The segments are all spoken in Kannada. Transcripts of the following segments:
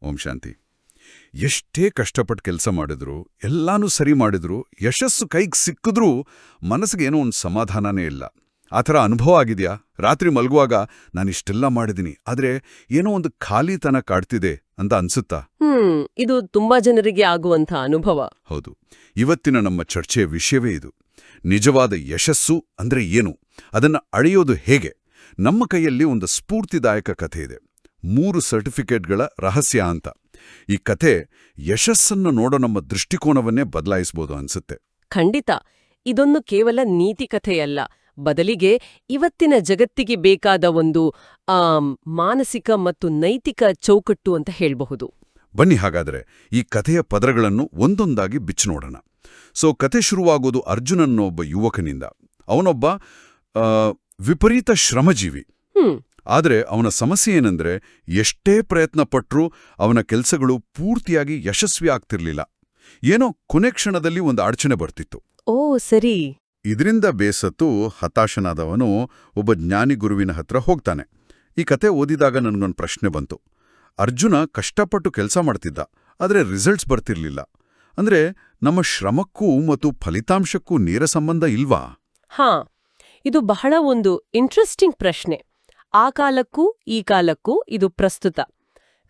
ಓಂ ಶಾಂತಿ. ಎಷ್ಟೇ ಕಷ್ಟಪಟ್ಟು ಕೆಲಸ ಮಾಡಿದ್ರು, ಎಲ್ಲಾನೂ ಸರಿ ಮಾಡಿದ್ರು, ಯಶಸ್ಸು ಕೈಗೆ ಸಿಕ್ಕಿದ್ರೂ ಮನಸ್ಸಿಗೆ ಏನೋ ಒಂದು ಸಮಾಧಾನನೇ ಇಲ್ಲ. ಆ ಥರ ಅನುಭವ ಆಗಿದೆಯಾ? ರಾತ್ರಿ ಮಲಗುವಾಗ ನಾನಿಷ್ಟೆಲ್ಲ ಮಾಡಿದ್ದೀನಿ, ಆದರೆ ಏನೋ ಒಂದು ಖಾಲಿತನ ಕಾಡ್ತಿದೆ ಅಂತ ಅನ್ಸುತ್ತಾ? ಇದು ತುಂಬಾ ಜನರಿಗೆ ಆಗುವಂಥ ಅನುಭವ. ಹೌದು. ಇವತ್ತಿನ ನಮ್ಮ ಚರ್ಚೆಯ ವಿಷಯವೇ ಇದು. ನಿಜವಾದ ಯಶಸ್ಸು ಅಂದ್ರೆ ಏನು, ಅದನ್ನ ಅಳೆಯೋದು ಹೇಗೆ? ನಮ್ಮ ಕೈಯಲ್ಲಿ ಒಂದು ಸ್ಫೂರ್ತಿದಾಯಕ ಕಥೆ ಇದೆ. 3 ಸರ್ಟಿಫಿಕೇಟ್ಗಳ ರಹಸ್ಯ ಅಂತ. ಈ ಕಥೆ ಯಶಸ್ಸನ್ನು ನೋಡೋ ನಮ್ಮ ದೃಷ್ಟಿಕೋನವನ್ನೇ ಬದಲಾಯಿಸಬಹುದು ಅನ್ಸುತ್ತೆ. ಖಂಡಿತ. ಇದೊಂದು ಕೇವಲ ನೀತಿ ಕಥೆಯಲ್ಲ, ಬದಲಿಗೆ ಇವತ್ತಿನ ಜಗತ್ತಿಗೆ ಬೇಕಾದ ಒಂದು ಮಾನಸಿಕ ಮತ್ತು ನೈತಿಕ ಚೌಕಟ್ಟು ಅಂತ ಹೇಳಬಹುದು. ಬನ್ನಿ ಹಾಗಾದ್ರೆ ಈ ಕಥೆಯ ಪದರಗಳನ್ನು ಒಂದೊಂದಾಗಿ ಬಿಚ್ಚಿ ನೋಡೋಣ. ಕಥೆ ಶುರುವಾಗೋದು ಅರ್ಜುನನ್ನೊಬ್ಬ ಯುವಕನಿಂದ. ಅವನೊಬ್ಬ ವಿಪರೀತ ಶ್ರಮಜೀವಿ. ಆದರೆ ಅವನ ಸಮಸ್ಯೆ ಏನಂದ್ರೆ, ಎಷ್ಟೇ ಪ್ರಯತ್ನ ಪಟ್ರೂ ಅವನ ಕೆಲಸಗಳು ಪೂರ್ತಿಯಾಗಿ ಯಶಸ್ವಿ ಆಗ್ತಿರ್ಲಿಲ್ಲ. ಏನೋ ಕೊನೆ ಕ್ಷಣದಲ್ಲಿ ಒಂದು ಅಡಚಣೆ ಬರ್ತಿತ್ತು. ಓ ಸರಿ. ಇದರಿಂದ ಬೇಸತ್ತು ಹತಾಶನಾದವನು ಒಬ್ಬ ಜ್ಞಾನಿ ಗುರುವಿನ ಹತ್ರ ಹೋಗ್ತಾನೆ. ಈ ಕತೆ ಓದಿದಾಗ ನನಗೊಂದು ಪ್ರಶ್ನೆ ಬಂತು. ಅರ್ಜುನ ಕಷ್ಟಪಟ್ಟು ಕೆಲಸ ಮಾಡ್ತಿದ್ದ, ಆದರೆ ರಿಸಲ್ಟ್ಸ್ ಬರ್ತಿರ್ಲಿಲ್ಲ. ಅಂದ್ರೆ ನಮ್ಮ ಶ್ರಮಕ್ಕೂ ಮತ್ತು ಫಲಿತಾಂಶಕ್ಕೂ ನೇರ ಸಂಬಂಧ ಇಲ್ವಾ? ಹಾ, ಇದು ಬಹಳ ಒಂದು ಇಂಟ್ರೆಸ್ಟಿಂಗ್ ಪ್ರಶ್ನೆ. ಆ ಕಾಲಕ್ಕೂ ಈ ಕಾಲಕ್ಕೂ ಇದು ಪ್ರಸ್ತುತ.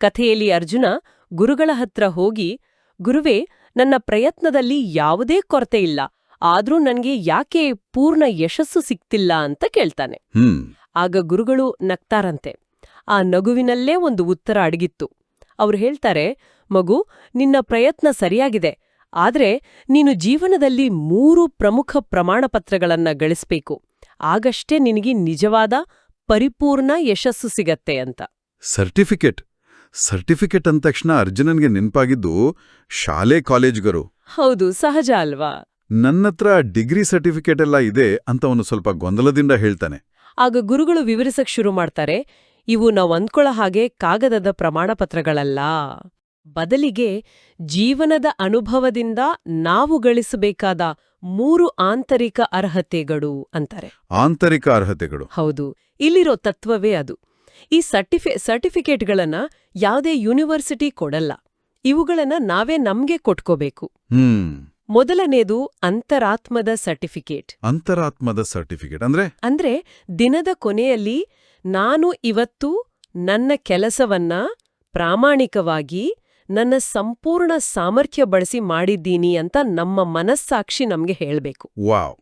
ಕಥೆಯಲ್ಲಿ ಅರ್ಜುನ ಗುರುಗಳ ಹತ್ರ ಹೋಗಿ, ಗುರುವೇ, ನನ್ನ ಪ್ರಯತ್ನದಲ್ಲಿ ಯಾವುದೇ ಕೊರತೆ ಇಲ್ಲ, ಆದ್ರೂ ನನ್ಗೆ ಯಾಕೆ ಪೂರ್ಣ ಯಶಸ್ಸು ಸಿಕ್ತಿಲ್ಲ ಅಂತ ಕೇಳ್ತಾನೆ. ಆಗ ಗುರುಗಳು ನಗ್ತಾರಂತೆ. ಆ ನಗುವಿನಲ್ಲೇ ಒಂದು ಉತ್ತರ ಅಡಗಿತ್ತು. ಅವ್ರು ಹೇಳ್ತಾರೆ, ಮಗು, ನಿನ್ನ ಪ್ರಯತ್ನ ಸರಿಯಾಗಿದೆ, ಆದ್ರೆ ನೀನು ಜೀವನದಲ್ಲಿ 3 ಪ್ರಮುಖ ಪ್ರಮಾಣಪತ್ರಗಳನ್ನ ಗಳಿಸ್ಬೇಕು. ಆಗಷ್ಟೇ ನಿನಗೆ ನಿಜವಾದ ಪರಿಪೂರ್ಣ ಯಶಸ್ಸು ಸಿಗತ್ತೆ ಅಂತ. ಸರ್ಟಿಫಿಕೇಟ್ ಅಂದ ತಕ್ಷಣ ಅರ್ಜುನನ್ಗೆ ನೆನ್ಪಾಗಿದ್ದು ಶಾಲೆ ಕಾಲೇಜ್ಗರು. ಹೌದು, ಸಹಜ ಅಲ್ವಾ? ನನ್ನತ್ರ ಡಿಗ್ರಿ ಸರ್ಟಿಫಿಕೇಟ್ ಎಲ್ಲ ಇದೆ ಅಂತ ಅವನು ಸ್ವಲ್ಪ ಗೊಂದಲದಿಂದ ಹೇಳ್ತಾನೆ. ಆಗ ಗುರುಗಳು ವಿವರಿಸಕ್ ಶುರು ಮಾಡ್ತಾರೆ, ಇವು ನಾವು ಅಂದ್ಕೊಳ್ಳೋ ಹಾಗೆ ಕಾಗದದ ಪ್ರಮಾಣಪತ್ರಗಳಲ್ಲ, ಬದಲಿಗೆ ಜೀವನದ ಅನುಭವದಿಂದ ನಾವು ಗಳಿಸಬೇಕಾದ 3 ಆಂತರಿಕ ಅರ್ಹತೆಗಳು ಅಂತಾರೆ. ಆಂತರಿಕ ಅರ್ಹತೆಗಳು? ಹೌದು, ಇಲ್ಲಿರೋ ತತ್ವವೇ ಅದು. ಈ ಸರ್ಟಿಫಿಕೇಟ್ಗಳನ್ನ ಯಾವುದೇ ಯೂನಿವರ್ಸಿಟಿ ಕೊಡಲ್ಲ, ಇವುಗಳನ್ನ ನಾವೇ ನಮ್ಗೆ ಕೊಟ್ಕೋಬೇಕು. ಮೊದಲನೇದು ಅಂತರಾತ್ಮದ ಸರ್ಟಿಫಿಕೇಟ್. ಅಂತರಾತ್ಮದ ಸರ್ಟಿಫಿಕೇಟ್ ಅಂದ್ರೆ ದಿನದ ಕೊನೆಯಲ್ಲಿ ನಾನು ಇವತ್ತು ನನ್ನ ಕೆಲಸವನ್ನ ಪ್ರಾಮಾಣಿಕವಾಗಿ ನನ್ನ ಸಂಪೂರ್ಣ ಸಾಮರ್ಥ್ಯ ಬಳಸಿ ಮಾಡಿದ್ದೀನಿ ಅಂತ ನಮ್ಮ ಮನಸ್ಸಾಕ್ಷಿ ನಮ್ಗೆ ಹೇಳ್ಬೇಕು. ವಾವ್!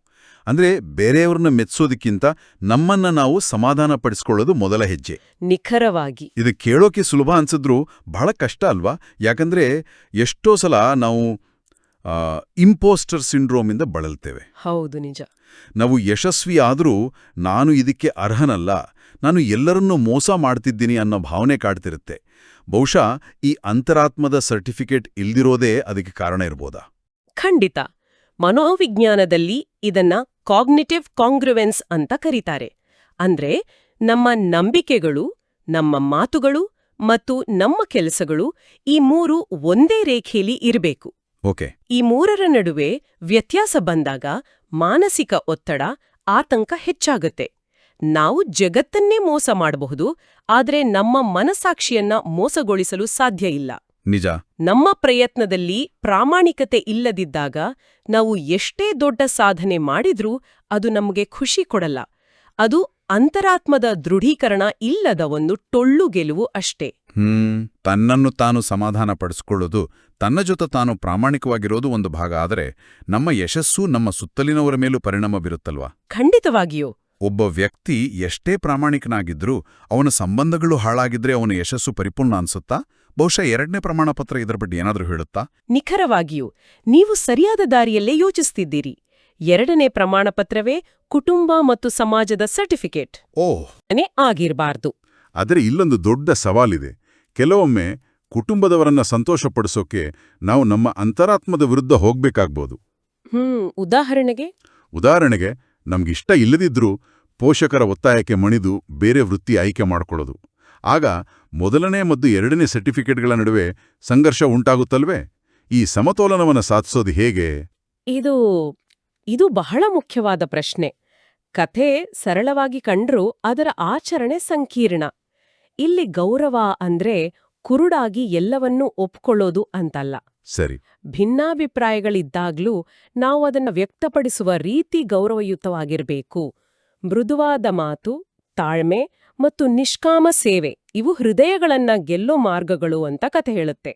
ಅಂದ್ರೆ ಬೇರೆಯವ್ರನ್ನ ಮೆಚ್ಚೋದಕ್ಕಿಂತ ನಮ್ಮನ್ನ ನಾವು ಸಮಾಧಾನ ಪಡಿಸ್ಕೊಳ್ಳೋದು ಮೊದಲ ಹೆಜ್ಜೆ. ನಿಖರವಾಗಿ. ಇದು ಕೇಳೋಕೆ ಸುಲಭ ಅನ್ಸಿದ್ರೂ ಬಹಳ ಕಷ್ಟ ಅಲ್ವಾ? ಯಾಕಂದ್ರೆ ಎಷ್ಟೋ ಸಲ ನಾವು ಇಂಪೋಸ್ಟರ್ ಸಿಂಡ್ರೋಮಿಂದ ಬಳಲ್ತೇವೆ. ಹೌದು, ನಿಜ. ನಾವು ಯಶಸ್ವಿ ಆದರೂ ನಾನು ಇದಕ್ಕೆ ಅರ್ಹನಲ್ಲ, ನಾನು ಎಲ್ಲರನ್ನೂ ಮೋಸ ಮಾಡ್ತಿದ್ದೀನಿ ಅನ್ನೋ ಭಾವನೆ ಕಾಡ್ತಿರುತ್ತೆ. ಬಹುಶಃ ಈ ಅಂತರಾತ್ಮದ ಸರ್ಟಿಫಿಕೇಟ್ ಇಲ್ದಿರೋದೇ ಅದಕ್ಕೆ ಕಾರಣ ಇರ್ಬೋದಾ? ಖಂಡಿತ. ಮನೋವಿಜ್ಞಾನದಲ್ಲಿ ಇದನ್ನ ಕಾಗ್ನಿಟಿವ್ ಕಾಂಗ್ರುವೆನ್ಸ್ ಅಂತ ಕರೀತಾರೆ. ಅಂದ್ರೆ ನಮ್ಮ ನಂಬಿಕೆಗಳು, ನಮ್ಮ ಮಾತುಗಳು ಮತ್ತು ನಮ್ಮ ಕೆಲಸಗಳು ಈ 3 ಒಂದೇ ರೇಖೆಯಲ್ಲಿ ಇರಬೇಕು. ಈ 3ರ ನಡುವೆ ವ್ಯತ್ಯಾಸ ಬಂದಾಗ ಮಾನಸಿಕ ಒತ್ತಡ, ಆತಂಕ ಹೆಚ್ಚಾಗುತ್ತೆ. ನಾವು ಜಗತ್ತನ್ನೇ ಮೋಸ ಮಾಡಬಹುದು, ಆದರೆ ನಮ್ಮ ಮನಸ್ಸಾಕ್ಷಿಯನ್ನ ಮೋಸಗೊಳಿಸಲು ಸಾಧ್ಯ ಇಲ್ಲ. ನಿಜ. ನಮ್ಮ ಪ್ರಯತ್ನದಲ್ಲಿ ಪ್ರಾಮಾಣಿಕತೆ ಇಲ್ಲದಿದ್ದಾಗ ನಾವು ಎಷ್ಟೇ ದೊಡ್ಡ ಸಾಧನೆ ಮಾಡಿದ್ರೂ ಅದು ನಮಗೆ ಖುಷಿ ಕೊಡಲ್ಲ. ಅದು ಅಂತರಾತ್ಮದ ದೃಢೀಕರಣ ಇಲ್ಲದ ಒಂದು ಟೊಳ್ಳು ಗೆಲುವು ಅಷ್ಟೇ. ತನ್ನನ್ನು ತಾನು ಸಮಾಧಾನ ಪಡಿಸ್ಕೊಳ್ಳೋದು, ತನ್ನ ಜೊತೆ ತಾನು ಪ್ರಾಮಾಣಿಕವಾಗಿರೋದು ಒಂದು ಭಾಗ. ಆದರೆ ನಮ್ಮ ಯಶಸ್ಸು ನಮ್ಮ ಸುತ್ತಲಿನವರ ಮೇಲೂ ಪರಿಣಾಮ ಬೀರುತ್ತಲ್ವಾ? ಖಂಡಿತವಾಗಿಯೂ. ಒಬ್ಬ ವ್ಯಕ್ತಿ ಎಷ್ಟೇ ಪ್ರಾಮಾಣಿಕನಾಗಿದ್ರೂ ಅವನ ಸಂಬಂಧಗಳು ಹಾಳಾಗಿದ್ರೆ ಅವನ ಯಶಸ್ಸು ಪರಿಪೂರ್ಣ ಅನ್ಸುತ್ತಾ? ಬಹುಶಃ 2ನೇ ಪ್ರಮಾಣಪತ್ರ ಇದರ ಬಗ್ಗೆ ಏನಾದ್ರೂ ಹೇಳುತ್ತಾ? ನಿಖರವಾಗಿಯೂ. ನೀವು ಸರಿಯಾದ ದಾರಿಯಲ್ಲೇ ಯೋಚಿಸ್ತಿದ್ದೀರಿ. 2ನೇ ಪ್ರಮಾಣಪತ್ರವೇ ಕುಟುಂಬ ಮತ್ತು ಸಮಾಜದ ಸರ್ಟಿಫಿಕೇಟ್ ಆಗಿರಬಾರ್ದು. ಆದರೆ ಇಲ್ಲೊಂದು ದೊಡ್ಡ ಸವಾಲಿದೆ. ಕೆಲವೊಮ್ಮೆ ಕುಟುಂಬದವರನ್ನ ಸಂತೋಷಪಡಿಸೋಕೆ ನಾವು ನಮ್ಮ ಅಂತರಾತ್ಮದ ವಿರುದ್ಧ ಹೋಗ್ಬೇಕಾಗ್ಬೋದು. ಉದಾಹರಣೆಗೆ ನಮ್ಗಿಷ್ಟ ಇಲ್ಲದಿದ್ರೂ ಪೋಷಕರ ಒತ್ತಾಯಕ್ಕೆ ಮಣಿದು ಬೇರೆ ವೃತ್ತಿ ಆಯ್ಕೆ ಮಾಡ್ಕೊಳ್ಳೋದು. ಆಗ ಮೊದಲನೇ ಮತ್ತು 2ನೇ ಸರ್ಟಿಫಿಕೇಟ್ಗಳ ನಡುವೆ ಸಂಘರ್ಷ ಉಂಟಾಗುತ್ತಲ್ವೇ? ಈ ಸಮತೋಲನವನ್ನು ಸಾಧಿಸೋದು ಹೇಗೆ? ಇದು ಬಹಳ ಮುಖ್ಯವಾದ ಪ್ರಶ್ನೆ. ಕಥೆ ಸರಳವಾಗಿ ಕಂಡ್ರೂ ಅದರ ಆಚರಣೆ ಸಂಕೀರ್ಣ. ಇಲ್ಲಿ ಗೌರವ ಅಂದ್ರೆ ಕುರುಡಾಗಿ ಎಲ್ಲವನ್ನೂ ಒಪ್ಕೊಳ್ಳೋದು ಅಂತಲ್ಲ. ಸರಿ. ಭಿನ್ನಾಭಿಪ್ರಾಯಗಳಿದ್ದಾಗ್ಲೂ ನಾವು ಅದನ್ನ ವ್ಯಕ್ತಪಡಿಸುವ ರೀತಿ ಗೌರವಯುತವಾಗಿರಬೇಕು. ಮೃದುವಾದ ಮಾತು, ತಾಳ್ಮೆ ಮತ್ತು ನಿಷ್ಕಾಮ ಸೇವೆ ಇವು ಹೃದಯಗಳನ್ನ ಗೆಲ್ಲೋ ಮಾರ್ಗಗಳು ಅಂತ ಕಥೆ ಹೇಳುತ್ತೆ.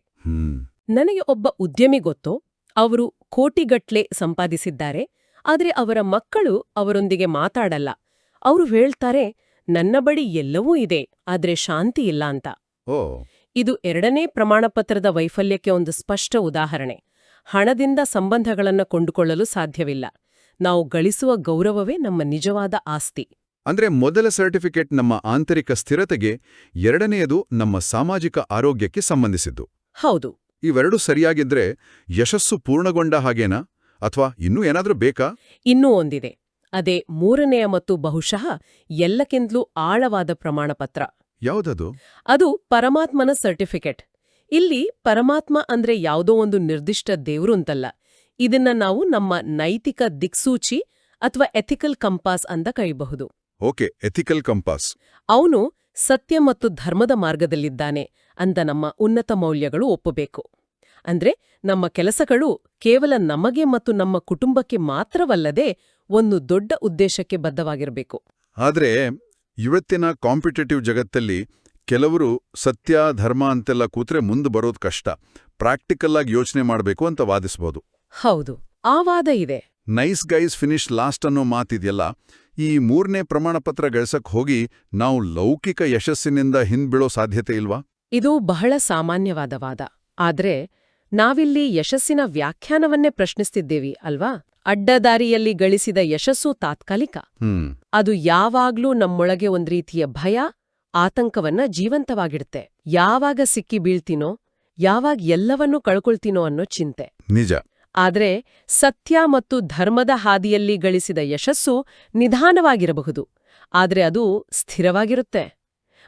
ನನಗೆ ಒಬ್ಬ ಉದ್ಯಮಿ ಗೊತ್ತು. ಅವರು ಕೋಟಿಗಟ್ಲೆ ಸಂಪಾದಿಸಿದ್ದಾರೆ. ಆದ್ರೆ ಅವರ ಮಕ್ಕಳು ಅವರೊಂದಿಗೆ ಮಾತಾಡಲ್ಲ. ಅವರು ಹೇಳ್ತಾರೆ, ನನ್ನ ಬಳಿ ಎಲ್ಲವೂ ಇದೆ, ಆದ್ರೆ ಶಾಂತಿ ಇಲ್ಲ ಅಂತ. ಇದು 2ನೇ ಪ್ರಮಾಣಪತ್ರದ ವೈಫಲ್ಯಕ್ಕೆ ಒಂದು ಸ್ಪಷ್ಟ ಉದಾಹರಣೆ. ಹಣದಿಂದ ಸಂಬಂಧಗಳನ್ನು ಕೊಂಡುಕೊಳ್ಳಲು ಸಾಧ್ಯವಿಲ್ಲ. ನಾವು ಗಳಿಸುವ ಗೌರವವೇ ನಮ್ಮ ನಿಜವಾದ ಆಸ್ತಿ. ಅಂದ್ರೆ ಮೊದಲ ಸರ್ಟಿಫಿಕೇಟ್ ನಮ್ಮ ಆಂತರಿಕ ಸ್ಥಿರತೆಗೆ, 2ನೇದು ನಮ್ಮ ಸಾಮಾಜಿಕ ಆರೋಗ್ಯಕ್ಕೆ ಸಂಬಂಧಿಸಿದ್ದು. ಹೌದು. ಇವೆರಡೂ ಸರಿಯಾಗಿದ್ರೆ ಯಶಸ್ಸು ಪೂರ್ಣಗೊಂಡ ಹಾಗೇನಾ, ಅಥವಾ ಇನ್ನೂ ಏನಾದ್ರೂ ಬೇಕಾ? ಇನ್ನೂ ಒಂದಿದೆ. ಅದೇ 3ನೆಯ ಮತ್ತು ಬಹುಶಃ ಎಲ್ಲಕ್ಕಿಂತಲೂ ಆಳವಾದ ಪ್ರಮಾಣಪತ್ರ. ಯಾವುದದು? ಅದು ಪರಮಾತ್ಮನ ಸರ್ಟಿಫಿಕೇಟ್. ಇಲ್ಲಿ ಪರಮಾತ್ಮ ಅಂದ್ರೆ ಯಾವುದೋ ಒಂದು ನಿರ್ದಿಷ್ಟ ದೇವ್ರು ಅಂತಲ್ಲ. ಇದನ್ನ ನಾವು ನಮ್ಮ ನೈತಿಕ ದಿಕ್ಸೂಚಿ ಅಥವಾ ಎಥಿಕಲ್ ಕಂಪಾಸ್ ಅಂತ ಕರೆಯಬಹುದು. Okay, ethical compass. ಅವನು ಸತ್ಯ ಮತ್ತು ಧರ್ಮದ ಮಾರ್ಗದಲ್ಲಿದ್ದಾನೆ ಅಂತ ನಮ್ಮ ಉನ್ನತ ಮೌಲ್ಯಗಳು ಒಪ್ಪಬೇಕು. ಅಂದ್ರೆ ನಮ್ಮ ಕೆಲಸಗಳು ಕೇವಲ ನಮಗೆ ಮತ್ತು ನಮ್ಮ ಕುಟುಂಬಕ್ಕೆ ಮಾತ್ರವಲ್ಲದೆ ಒಂದು ದೊಡ್ಡ ಉದ್ದೇಶಕ್ಕೆ ಬದ್ಧವಾಗಿರಬೇಕು. ಆದ್ರೆ ಇವತ್ತಿನ ಕಾಂಪಿಟೇಟಿವ್ ಜಗತ್ತಲ್ಲಿ ಕೆಲವರು ಸತ್ಯ ಧರ್ಮ ಅಂತೆಲ್ಲ ಕೂತ್ರೆ ಮುಂದೆ ಬರೋದು ಕಷ್ಟ, ಪ್ರಾಕ್ಟಿಕಲ್ ಆಗಿ ಯೋಚನೆ ಮಾಡಬೇಕು ಅಂತ ವಾದಿಸಬಹುದು. ಹೌದು, ಆ ವಾದ ಇದೆ. ನೈಸ್ ಗೈಸ್ ಫಿನಿಶ್ ಲಾಸ್ಟ್ ಅನ್ನೋ ಮಾತಿದೆಯಲ್ಲ, ಈ 3ನೇ ಪ್ರಮಾಣಪತ್ರ ಗಳಿಸಕ್ ಹೋಗಿ ನಾವು ಲೌಕಿಕ ಯಶಸ್ಸಿನಿಂದ ಹಿಂದ್ಬೀಳೋ ಸಾಧ್ಯತೆ ಇಲ್ವಾ? ಇದು ಬಹಳ ಸಾಮಾನ್ಯವಾದ ವಾದ. ಆದ್ರೆ ನಾವಿಲ್ಲಿ ಯಶಸ್ಸಿನ ವ್ಯಾಖ್ಯಾನವನ್ನೇ ಪ್ರಶ್ನಿಸ್ತಿದ್ದೇವಿ ಅಲ್ವಾ? ಅಡ್ಡದಾರಿಯಲ್ಲಿ ಗಳಿಸಿದ ಯಶಸ್ಸು ತಾತ್ಕಾಲಿಕ. ಅದು ಯಾವಾಗ್ಲೂ ನಮ್ಮೊಳಗೆ ಒಂದ್ ರೀತಿಯ ಭಯ, ಆತಂಕವನ್ನ ಜೀವಂತವಾಗಿಡುತ್ತೆ. ಯಾವಾಗ ಸಿಕ್ಕಿ ಬೀಳ್ತೀನೋ, ಯಾವಾಗ ಎಲ್ಲವನ್ನೂ ಕಳ್ಕೊಳ್ತೀನೋ ಅನ್ನೋ ಚಿಂತೆ. ನಿಜ. ಆದ್ರೆ ಸತ್ಯ ಮತ್ತು ಧರ್ಮದ ಹಾದಿಯಲ್ಲಿ ಗಳಿಸಿದ ಯಶಸ್ಸು ನಿಧಾನವಾಗಿರಬಹುದು, ಆದ್ರೆ ಅದು ಸ್ಥಿರವಾಗಿರುತ್ತೆ.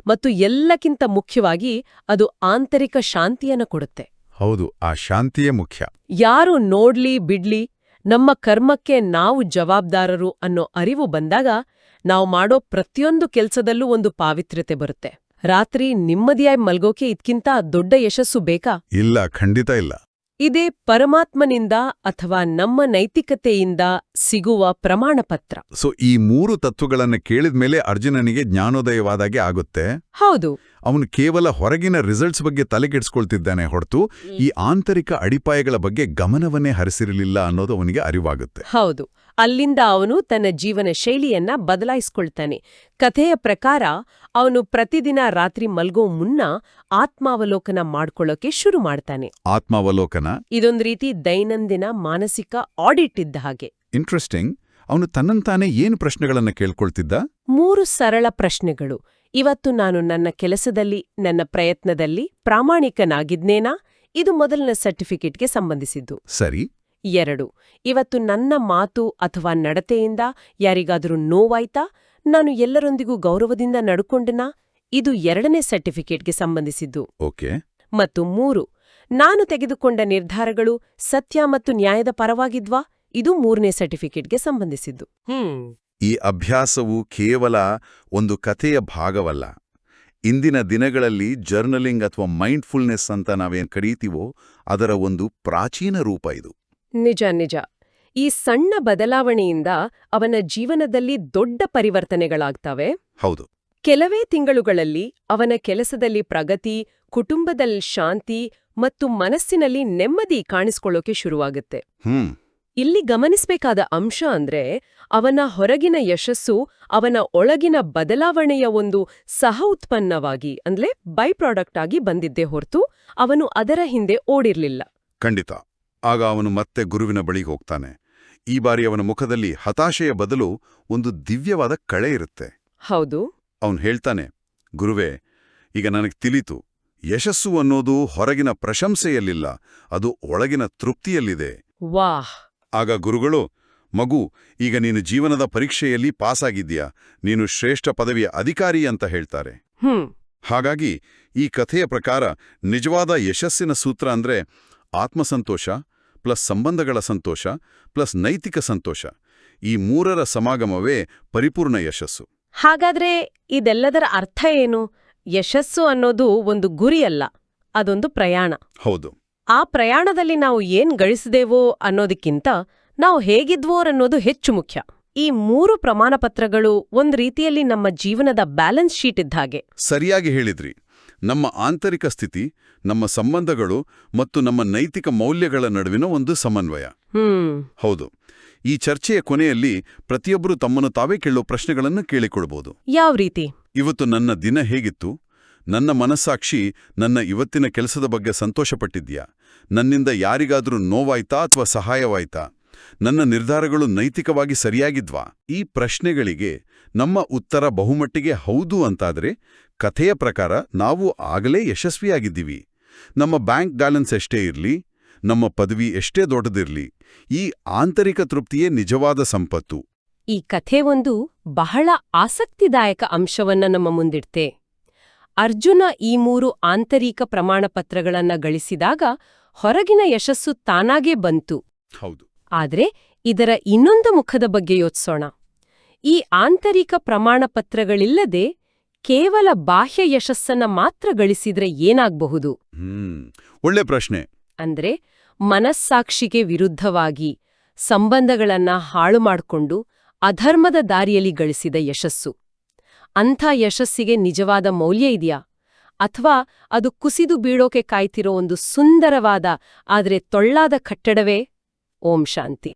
ಮತ್ತು ಎಲ್ಲಕ್ಕಿಂತ ಮುಖ್ಯವಾಗಿ ಅದು ಆಂತರಿಕ ಶಾಂತಿಯನ್ನು ಕೊಡುತ್ತೆ. ಹೌದು, ಆ ಶಾಂತಿಯೇ ಮುಖ್ಯ. ಯಾರು ನೋಡ್ಲಿ ಬಿಡ್ಲಿ, ನಮ್ಮ ಕರ್ಮಕ್ಕೆ ನಾವು ಜವಾಬ್ದಾರರು ಅನ್ನೋ ಅರಿವು ಬಂದಾಗ ನಾವು ಮಾಡೋ ಪ್ರತಿಯೊಂದು ಕೆಲ್ಸದಲ್ಲೂ ಒಂದು ಪಾವಿತ್ರ್ಯತೆ ಬರುತ್ತೆ. ರಾತ್ರಿ ನೆಮ್ಮದಿಯಾಗಿ ಮಲ್ಗೋಕೆ ಇದ್ಕಿಂತ ದೊಡ್ಡ ಯಶಸ್ಸು ಬೇಕಾ? ಇಲ್ಲ, ಖಂಡಿತ ಇಲ್ಲ. ಇದೇ ಪರಮಾತ್ಮನಿಂದ ಅಥವಾ ನಮ್ಮ ನೈತಿಕತೆಯಿಂದ ಸಿಗುವ ಪ್ರಮಾಣಪತ್ರ. ಸೊ ಈ 3 ತತ್ವಗಳನ್ನು ಕೇಳಿದ್ಮೇಲೆ ಅರ್ಜುನನಿಗೆ ಜ್ಞಾನೋದಯವಾದಾಗೆ ಆಗುತ್ತೆ. ಹೌದು. ಅವನು ಕೇವಲ ಹೊರಗಿನ ರಿಸಲ್ಟ್ಸ್ ಬಗ್ಗೆ ತಲೆಕೆಡಿಸ್ಕೊಳ್ತಿದ್ದಾನೆ ಹೊರತು ಈ ಆಂತರಿಕ ಅಡಿಪಾಯಗಳ ಬಗ್ಗೆ ಗಮನವನ್ನೇ ಹರಿಸಿರಲಿಲ್ಲ ಅನ್ನೋದು ಅವನಿಗೆ ಅರಿವಾಗುತ್ತೆ. ಹೌದು. ಅಲ್ಲಿಂದ ಅವನು ತನ್ನ ಜೀವನ ಶೈಲಿಯನ್ನ ಬದಲಾಯಿಸ್ಕೊಳ್ತಾನೆ. ಕಥೆಯ ಪ್ರಕಾರ ಅವನು ಪ್ರತಿದಿನ ರಾತ್ರಿ ಮಲ್ಗೋ ಮುನ್ನ ಆತ್ಮಾವಲೋಕನ ಮಾಡ್ಕೊಳ್ಳೋಕೆ ಶುರು ಮಾಡ್ತಾನೆ. ಆತ್ಮಾವಲೋಕನ ಇದೊಂದು ರೀತಿ ದೈನಂದಿನ ಮಾನಸಿಕ ಆಡಿಟ್ ಇದ್ದ ಹಾಗೆ. ಇಂಟ್ರೆಸ್ಟಿಂಗ್. ಅವನು ತನ್ನಂತಾನೆ ಏನು ಪ್ರಶ್ನೆಗಳನ್ನ ಕೇಳ್ಕೊಳ್ತಿದ್ದ? 3 ಸರಳ ಪ್ರಶ್ನೆಗಳು. ಇವತ್ತು ನಾನು ನನ್ನ ಕೆಲಸದಲ್ಲಿ, ನನ್ನ ಪ್ರಯತ್ನದಲ್ಲಿ ಪ್ರಾಮಾಣಿಕನಾಗಿದ್ನೇನಾ? ಇದು ಮೊದಲನೇ ಸರ್ಟಿಫಿಕೇಟ್ಗೆ ಸಂಬಂಧಿಸಿದ್ದು. ಸರಿ. 2, ಇವತ್ತು ನನ್ನ ಮಾತು ಅಥವಾ ನಡತೆಯಿಂದ ಯಾರಿಗಾದರೂ ನೋವಾಯ್ತಾ? ನಾನು ಎಲ್ಲರೊಂದಿಗೂ ಗೌರವದಿಂದ ನಡ್ಕೊಂಡನಾ? ಇದು 2ನೇ ಸರ್ಟಿಫಿಕೇಟ್ಗೆ ಸಂಬಂಧಿಸಿದ್ದು. ಓಕೆ. ಮತ್ತು 3, ನಾನು ತೆಗೆದುಕೊಂಡ ನಿರ್ಧಾರಗಳು ಸತ್ಯ ಮತ್ತು ನ್ಯಾಯದ ಪರವಾಗಿದ್ವಾ? ಇದು 3ನೇ ಸರ್ಟಿಫಿಕೇಟ್ಗೆ ಸಂಬಂಧಿಸಿದ್ದು. ಈ ಅಭ್ಯಾಸವು ಕೇವಲ ಒಂದು ಕಥೆಯ ಭಾಗವಲ್ಲ. ಇಂದಿನ ದಿನಗಳಲ್ಲಿ ಜರ್ನಲಿಂಗ್ ಅಥವಾ ಮೈಂಡ್ಫುಲ್ನೆಸ್ ಅಂತ ನಾವೇನ್ ಕರೀತೀವೋ ಅದರ ಒಂದು ಪ್ರಾಚೀನ ರೂಪ ಇದು. ನಿಜ ನಿಜ. ಈ ಸಣ್ಣ ಬದಲಾವಣೆಯಿಂದ ಅವನ ಜೀವನದಲ್ಲಿ ದೊಡ್ಡ ಪರಿವರ್ತನೆಗಳಾಗ್ತವೆ. ಹೌದು. ಕೆಲವೇ ತಿಂಗಳುಗಳಲ್ಲಿ ಅವನ ಕೆಲಸದಲ್ಲಿ ಪ್ರಗತಿ, ಕುಟುಂಬದಲ್ಲಿ ಶಾಂತಿ ಮತ್ತು ಮನಸ್ಸಿನಲ್ಲಿ ನೆಮ್ಮದಿ ಕಾಣಿಸ್ಕೊಳ್ಳೋಕೆ ಶುರುವಾಗುತ್ತೆ. ಇಲ್ಲಿ ಗಮನಿಸಬೇಕಾದ ಅಂಶ ಅಂದ್ರೆ ಅವನ ಹೊರಗಿನ ಯಶಸ್ಸು ಅವನ ಒಳಗಿನ ಬದಲಾವಣೆಯ ಒಂದು ಸಹ ಉತ್ಪನ್ನವಾಗಿ, ಅಂದ್ರೆ ಬೈ ಪ್ರಾಡಕ್ಟ್ ಆಗಿ ಬಂದಿದ್ದೇ ಹೊರತು ಅವನು ಅದರ ಹಿಂದೆ ಓಡಿರ್ಲಿಲ್ಲ. ಖಂಡಿತ. ಆಗ ಅವನು ಮತ್ತೆ ಗುರುವಿನ ಬಳಿಗೆ ಹೋಗ್ತಾನೆ. ಈ ಬಾರಿ ಅವನ ಮುಖದಲ್ಲಿ ಹತಾಶೆಯ ಬದಲು ಒಂದು ದಿವ್ಯವಾದ ಕಳೆ ಇರುತ್ತೆ. ಹೌದು. ಅವನು ಹೇಳ್ತಾನೆ, ಗುರುವೇ, ಈಗ ನನಗೆ ತಿಳಿತು, ಯಶಸ್ಸು ಅನ್ನೋದು ಹೊರಗಿನ ಪ್ರಶಂಸೆಯಲ್ಲಿಲ್ಲ, ಅದು ಒಳಗಿನ ತೃಪ್ತಿಯಲ್ಲಿದೆ. ವಾಹ್. ಆಗ ಗುರುಗಳು, ಮಗು, ಈಗ ನೀನು ಜೀವನದ ಪರೀಕ್ಷೆಯಲ್ಲಿ ಪಾಸಾಗಿದ್ಯಾ, ನೀನು ಶ್ರೇಷ್ಠ ಪದವಿಯ ಅಧಿಕಾರಿ ಅಂತ ಹೇಳ್ತಾರೆ. ಹಾಗಾಗಿ ಈ ಕಥೆಯ ಪ್ರಕಾರ ನಿಜವಾದ ಯಶಸ್ಸಿನ ಸೂತ್ರ ಅಂದ್ರೆ ಆತ್ಮಸಂತೋಷ ಪ್ಲಸ್ ಸಂಬಂಧಗಳ ಸಂತೋಷ ಪ್ಲಸ್ ನೈತಿಕ ಸಂತೋಷ. ಈ 3ರ ಸಮಾಗಮವೇ ಪರಿಪೂರ್ಣ ಯಶಸ್ಸು. ಹಾಗಾದ್ರೆ ಇದೆಲ್ಲದರ ಅರ್ಥ ಏನು? ಯಶಸ್ಸು ಅನ್ನೋದು ಒಂದು ಗುರಿಯಲ್ಲ, ಅದೊಂದು ಪ್ರಯಾಣ. ಹೌದು. ಆ ಪ್ರಯಾಣದಲ್ಲಿ ನಾವು ಏನ್ ಗಳಿಸಿದೆವೋ ಅನ್ನೋದಕ್ಕಿಂತ ನಾವು ಹೇಗಿದ್ವೋರನ್ನೋದು ಹೆಚ್ಚು ಮುಖ್ಯ. ಈ 3 ಪ್ರಮಾಣಪತ್ರಗಳು ಒಂದ್ ರೀತಿಯಲ್ಲಿ ನಮ್ಮ ಜೀವನದ ಬ್ಯಾಲೆನ್ಸ್ ಶೀಟ್ ಇದ್ದ ಹಾಗೆ. ಸರಿಯಾಗಿ ಹೇಳಿದ್ರಿ. ನಮ್ಮ ಆಂತರಿಕ ಸ್ಥಿತಿ, ನಮ್ಮ ಸಂಬಂಧಗಳು ಮತ್ತು ನಮ್ಮ ನೈತಿಕ ಮೌಲ್ಯಗಳ ನಡುವಿನ ಒಂದು ಸಮನ್ವಯ. ಹೌದು. ಈ ಚರ್ಚೆಯ ಕೊನೆಯಲ್ಲಿ ಪ್ರತಿಯೊಬ್ಬರು ತಮ್ಮನ್ನು ತಾವೇ ಕೇಳೋ ಪ್ರಶ್ನೆಗಳನ್ನು ಕೇಳಿಕೊಳ್ಬೋದು. ಯಾವ ರೀತಿ? ಇವತ್ತು ನನ್ನ ದಿನ ಹೇಗಿತ್ತು? ನನ್ನ ಮನಸ್ಸಾಕ್ಷಿ ನನ್ನ ಇವತ್ತಿನ ಕೆಲಸದ ಬಗ್ಗೆ ಸಂತೋಷಪಟ್ಟಿದ್ಯಾ? ನನ್ನಿಂದ ಯಾರಿಗಾದ್ರೂ ನೋವಾಯ್ತಾ ಅಥವಾ ಸಹಾಯವಾಯ್ತಾ? ನನ್ನ ನಿರ್ಧಾರಗಳು ನೈತಿಕವಾಗಿ ಸರಿಯಾಗಿದ್ವಾ? ಈ ಪ್ರಶ್ನೆಗಳಿಗೆ ನಮ್ಮ ಉತ್ತರ ಬಹುಮಟ್ಟಿಗೆ ಹೌದು ಅಂತಾದರೆ, ಕಥೆಯ ಪ್ರಕಾರ ನಾವು ಆಗಲೇ ಯಶಸ್ವಿಯಾಗಿದ್ದೀವಿ. ನಮ್ಮ ಬ್ಯಾಂಕ್ ಬ್ಯಾಲೆನ್ಸ್ ಎಷ್ಟೇ ಇರಲಿ, ನಮ್ಮ ಪದವಿ ಎಷ್ಟೇ ದೊಡ್ಡದಿರಲಿ, ಈ ಆಂತರಿಕ ತೃಪ್ತಿಯೇ ನಿಜವಾದ ಸಂಪತ್ತು. ಈ ಕಥೆ ಒಂದು ಬಹಳ ಆಸಕ್ತಿದಾಯಕ ಅಂಶವನ್ನ ನಮ್ಮ ಮುಂದಿಡ್ತೆ. ಅರ್ಜುನ ಈ 3 ಆಂತರಿಕ ಪ್ರಮಾಣಪತ್ರಗಳನ್ನ ಗಳಿಸಿದಾಗ ಹೊರಗಿನ ಯಶಸ್ಸು ತಾನಾಗೇ ಬಂತು. ಹೌದು. ಆದ್ರೆ ಇದರ ಇನ್ನೊಂದು ಮುಖದ ಬಗ್ಗೆ ಯೋಚಿಸೋಣ. ಈ ಆಂತರಿಕ ಪ್ರಮಾಣಪತ್ರಗಳಿಲ್ಲದೆ ಕೇವಲ ಬಾಹ್ಯ ಯಶಸ್ಸನ್ನ ಮಾತ್ರ ಗಳಿಸಿದ್ರೆ ಏನಾಗಬಹುದು? ಒಳ್ಳೆ ಪ್ರಶ್ನೆ. ಅಂದ್ರೆ ಮನಸ್ಸಾಕ್ಷಿಗೆ ವಿರುದ್ಧವಾಗಿ ಸಂಬಂಧಗಳನ್ನ ಹಾಳು ಮಾಡ್ಕೊಂಡು ಅಧರ್ಮದ ದಾರಿಯಲ್ಲಿ ಗಳಿಸಿದ ಯಶಸ್ಸು. ಅಂಥ ಯಶಸ್ಸಿಗೆ ನಿಜವಾದ ಮೌಲ್ಯ ಇದೆಯಾ? ಅಥವಾ ಅದು ಕುಸಿದು ಬೀಳೋಕೆ ಕಾಯ್ತಿರೋ ಒಂದು ಸುಂದರವಾದ ಆದ್ರೆ ಟೊಳ್ಳಾದ ಕಟ್ಟಡವೇ? ಓಂ ಶಾಂತಿ.